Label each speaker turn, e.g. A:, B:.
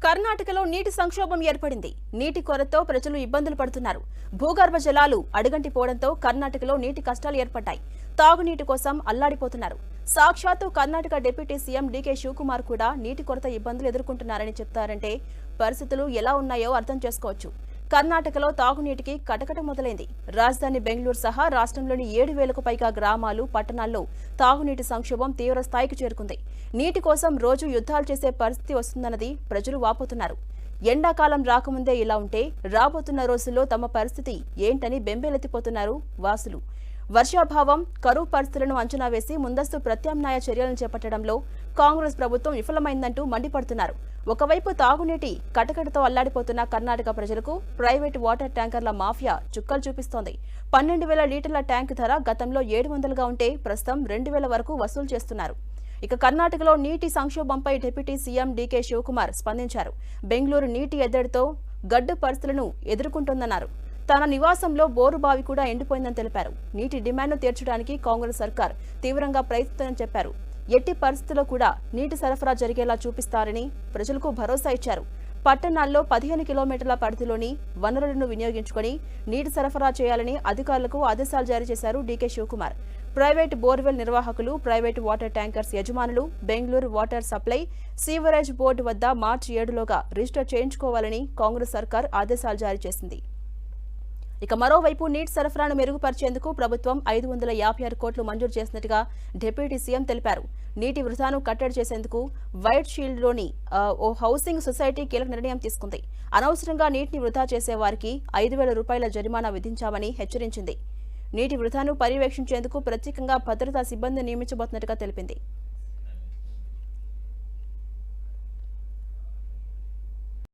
A: కర్ణాటకలో నీటి సంక్షోభం ఏర్పడింది. నీటి కొరతతో ప్రజలు ఇబ్బందులు పడుతున్నారు. భూగర్భ జలాలు అడుగంటిపోవడంతో కర్ణాటకలో నీటి కష్టాలు ఏర్పడ్డాయి. తాగునీటి కోసం అల్లాడిపోతున్నారు. సాక్షాత్తు Karnataka deputy CM DK Shivakumar కూడా నీటి కొరత ఇబ్బందులు ఎదుర్కొంటున్నారని చెప్తారంటే పరిస్థితులు ఎలా ఉన్నాయో అర్థం చేసుకోవచ్చు. కర్ణాటకలో తాగునీటికి కటకట మొదలైంది. రాజధాని బెంగళూరు సహా రాష్ట్రంలోని 7,000కు పైగా గ్రామాలు, పట్టణాల్లో తాగునీటి సంక్షోభం తీవ్ర స్థాయికి చేరుకుంది. నీటి కోసం రోజు యుద్ధాలు చేసే పరిస్థితి వస్తుందన్నది ప్రజలు వాపోతున్నారు. ఎండాకాలం రాకముందే ఇలా ఉంటే రాబోతున్న రోజుల్లో తమ పరిస్థితి ఏంటని బెంబేలెత్తిపోతున్నారు వాసులు. వర్షాభావం, కరువు పరిస్థితులను అంచనా వేసి ముందస్తు ప్రత్యామ్నాయ చర్యలను చేపట్టడంలో కాంగ్రెస్ ప్రభుత్వం విఫలమైందంటూ మండిపడుతున్నారు. ఒకవైపు తాగునీటి కటకటతో అల్లాడిపోతున్న కర్ణాటక ప్రజలకు ప్రైవేటు వాటర్ ట్యాంకర్ల మాఫియా చుక్కలు చూపిస్తోంది. 12,000 లీటర్ల ట్యాంకు ధర గతంలో 700గా ఉంటే ప్రస్తుతం 2,000 వరకు వసూలు చేస్తున్నారు. ఇక కర్ణాటకలో నీటి సంక్షోభంపై డిప్యూటీ సీఎం డీకే శివకుమార్ స్పందించారు. బెంగళూరు నీటి ఎద్దడితో గడ్డు పరిస్థితులను ఎదుర్కొంటోందన్నారు. తన నివాసంలో బోరు బావి కూడా ఎండిపోయిందని తెలిపారు. నీటి డిమాండ్ను తీర్చడానికి కాంగ్రెస్ సర్కార్ తీవ్రంగా ప్రయత్నిస్తుందని చెప్పారు. ఎట్టి పరిస్థితుల్లో కూడా నీటి సరఫరా జరిగేలా చూపిస్తారని ప్రజలకు భరోసా ఇచ్చారు. పట్టణాల్లో 15 కిలోమీటర్ల పరిధిలోని వనరులను వినియోగించుకుని నీటి సరఫరా చేయాలని అధికారులకు ఆదేశాలు జారీ చేశారు డీకే శివకుమార్. ప్రైవేటు బోర్వెల్ నిర్వాహకులు, ప్రైవేటు వాటర్ ట్యాంకర్స్ యజమానులు Bengaluru water supply sewerage board వద్ద మార్చి 7లోగా రిజిస్టర్ చేయించుకోవాలని కాంగ్రెస్ సర్కార్ ఆదేశాలు జారీ చేసింది. ఇక మరోవైపు నీటి సరఫరాను మెరుగుపరిచేందుకు ప్రభుత్వం 556 కోట్లు మంజూరు చేసినట్టుగా డిప్యూటీ సీఎం తెలిపారు. నీటి వృధాను కట్టడి చేసేందుకు వైట్ షీల్డ్లోని ఓ హౌసింగ్ సొసైటీ కీలక నిర్ణయం తీసుకుంది. అనవసరంగా నీటిని వృధా చేసే వారికి 5,000 రూపాయల జరిమానా విధించామని హెచ్చరించింది. నీటి వృధాను పర్యవేక్షించేందుకు ప్రత్యేకంగా భద్రతా సిబ్బందిని నియమించబోతున్నట్టుగా తెలిపింది.